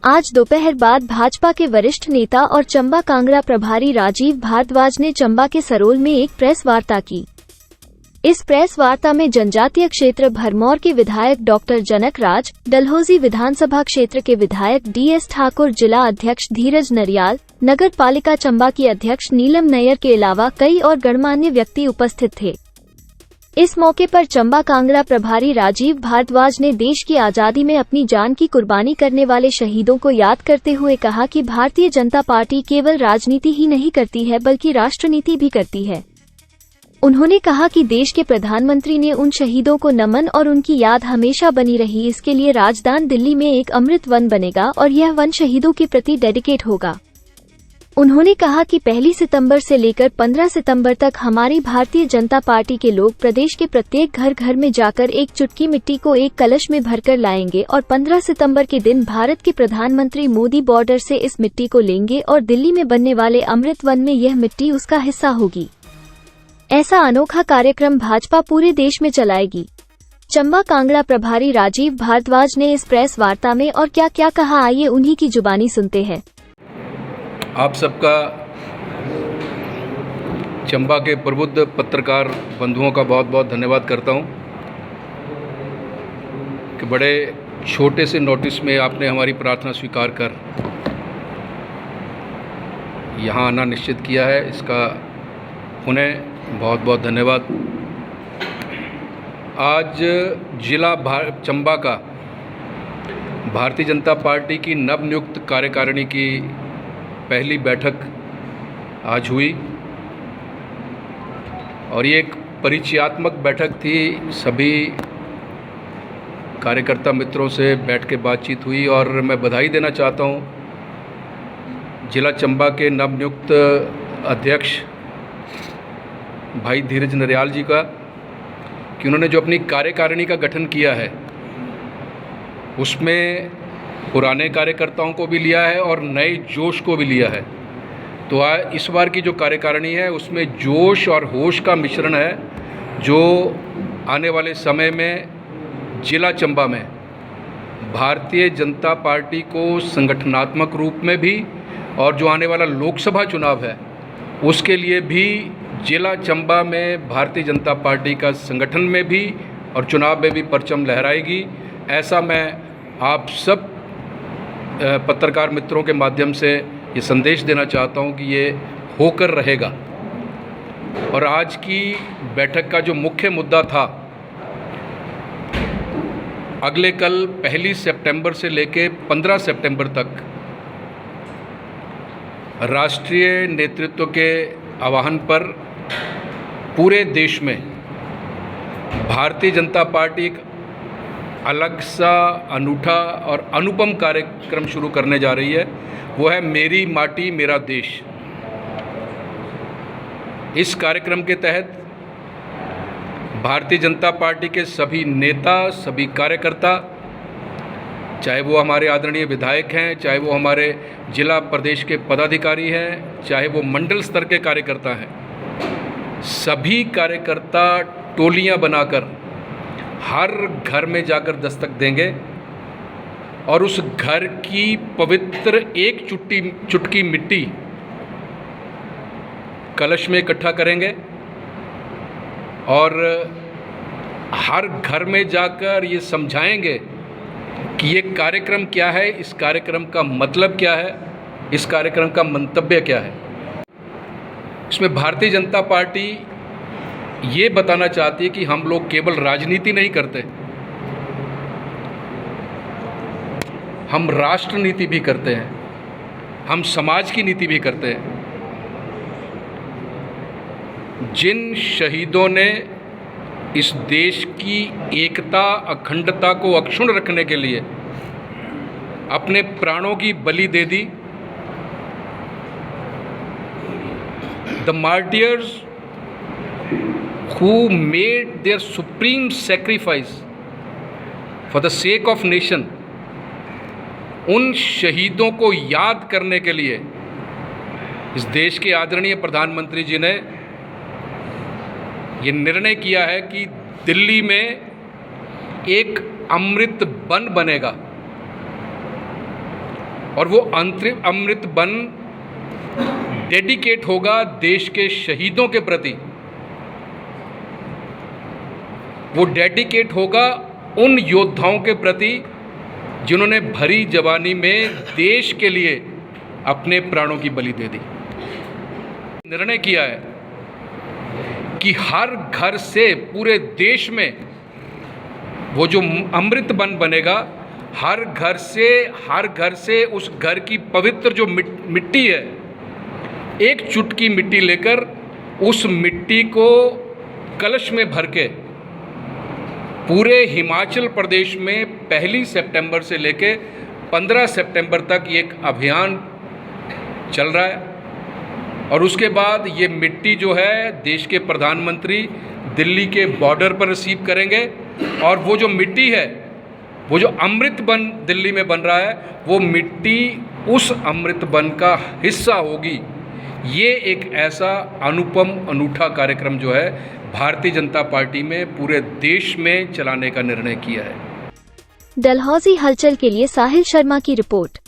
आज दोपहर बाद भाजपा के वरिष्ठ नेता और चंबा कांगड़ा प्रभारी राजीव भारद्वाज ने चंबा के सरोल में एक प्रेस वार्ता की। इस प्रेस वार्ता में जनजातीय क्षेत्र भरमौर के विधायक डॉक्टर जनक राज, डलहौजी विधानसभा क्षेत्र के विधायक DS ठाकुर, जिला अध्यक्ष धीरज नरियाल, नगर पालिका चंबा की अध्यक्ष नीलम नैयर के अलावा कई और गणमान्य व्यक्ति उपस्थित थे। इस मौके पर चंबा कांगड़ा प्रभारी राजीव भारद्वाज ने देश की आजादी में अपनी जान की कुर्बानी करने वाले शहीदों को याद करते हुए कहा कि भारतीय जनता पार्टी केवल राजनीति ही नहीं करती है बल्कि राष्ट्रनीति भी करती है। उन्होंने कहा कि देश के प्रधानमंत्री ने उन शहीदों को नमन और उनकी याद हमेशा बनी रही। इसके लिए राजधानी दिल्ली में एक अमृत वन बनेगा और यह वन शहीदों के प्रति डेडिकेट होगा। उन्होंने कहा कि 1 सितंबर से लेकर 15 सितंबर तक हमारी भारतीय जनता पार्टी के लोग प्रदेश के प्रत्येक घर घर में जाकर एक चुटकी मिट्टी को एक कलश में भरकर लाएंगे और 15 सितंबर के दिन भारत के प्रधानमंत्री मोदी बॉर्डर से इस मिट्टी को लेंगे और दिल्ली में बनने वाले अमृत वन में यह मिट्टी उसका हिस्सा होगी। ऐसा अनोखा कार्यक्रम भाजपा पूरे देश में चलाएगी। चंबा कांगड़ा प्रभारी राजीव भारद्वाज ने इस प्रेस वार्ता में और क्या क्या कहा, आइए उन्हीं की जुबानी सुनते हैं। आप सबका चंबा के प्रबुद्ध पत्रकार बंधुओं का बहुत बहुत धन्यवाद करता हूं कि बड़े छोटे से नोटिस में आपने हमारी प्रार्थना स्वीकार कर यहां आना निश्चित किया है। इसका उन्हें बहुत बहुत धन्यवाद। आज जिला चंबा का भारतीय जनता पार्टी की नवनियुक्त कार्यकारिणी की पहली बैठक आज हुई और ये एक परिचयात्मक बैठक थी। सभी कार्यकर्ता मित्रों से बैठ के बातचीत हुई और मैं बधाई देना चाहता हूँ जिला चंबा के नवनियुक्त अध्यक्ष भाई धीरज नरियाल जी का कि उन्होंने जो अपनी कार्यकारिणी का गठन किया है उसमें पुराने कार्यकर्ताओं को भी लिया है और नए जोश को भी लिया है। तो इस बार की जो कार्यकारिणी है उसमें जोश और होश का मिश्रण है, जो आने वाले समय में जिला चंबा में भारतीय जनता पार्टी को संगठनात्मक रूप में भी और जो आने वाला लोकसभा चुनाव है उसके लिए भी जिला चंबा में भारतीय जनता पार्टी का संगठन में भी और चुनाव में भी परचम लहराएगी। ऐसा मैं आप सब पत्रकार मित्रों के माध्यम से ये संदेश देना चाहता हूँ कि ये होकर रहेगा। और आज की बैठक का जो मुख्य मुद्दा था, अगले कल 1 सितंबर से लेकर 15 सितंबर तक राष्ट्रीय नेतृत्व के आह्वान पर पूरे देश में भारतीय जनता पार्टी एक अलग सा अनूठा और अनुपम कार्यक्रम शुरू करने जा रही है। वो है मेरी माटी मेरा देश। इस कार्यक्रम के तहत भारतीय जनता पार्टी के सभी नेता, सभी कार्यकर्ता, चाहे वो हमारे आदरणीय विधायक हैं, चाहे वो हमारे जिला प्रदेश के पदाधिकारी हैं, चाहे वो मंडल स्तर के कार्यकर्ता हैं, सभी कार्यकर्ता टोलियां बनाकर हर घर में जाकर दस्तक देंगे और उस घर की पवित्र एक चुटकी मिट्टी कलश में इकट्ठा करेंगे और हर घर में जाकर ये समझाएंगे कि ये कार्यक्रम क्या है, इस कार्यक्रम का मतलब क्या है, इस कार्यक्रम का मंतव्य क्या है। इसमें भारतीय जनता पार्टी ये बताना चाहती है कि हम लोग केवल राजनीति नहीं करते, हम राष्ट्र नीति भी करते हैं, हम समाज की नीति भी करते हैं। जिन शहीदों ने इस देश की एकता, अखंडता को अक्षुण्ण रखने के लिए अपने प्राणों की बलि दे दी, the martyrs who made their supreme sacrifice for the sake of nation, उन शहीदों को याद करने के लिए इस देश के आदरणीय प्रधानमंत्री जी ने ये निर्णय किया है कि दिल्ली में एक अमृत वन बनेगा और वो अमृत वन डेडिकेट होगा देश के शहीदों के प्रति, वो डेडिकेट होगा उन योद्धाओं के प्रति जिन्होंने भरी जवानी में देश के लिए अपने प्राणों की बलि दे दी। निर्णय किया है कि हर घर से पूरे देश में वो जो अमृत वन बनेगा, हर घर से उस घर की पवित्र जो मिट्टी है, एक चुटकी मिट्टी लेकर उस मिट्टी को कलश में भर के पूरे हिमाचल प्रदेश में 1 सितंबर से लेके 15 सितंबर तक ये एक अभियान चल रहा है। और उसके बाद ये मिट्टी जो है देश के प्रधानमंत्री दिल्ली के बॉर्डर पर रिसीव करेंगे, और वो जो मिट्टी है, वो जो अमृत वन दिल्ली में बन रहा है, वो मिट्टी उस अमृत वन का हिस्सा होगी। ये एक ऐसा अनुपम अनूठा कार्यक्रम जो है भारतीय जनता पार्टी में पूरे देश में चलाने का निर्णय किया है। डलहौजी हलचल के लिए साहिल शर्मा की रिपोर्ट।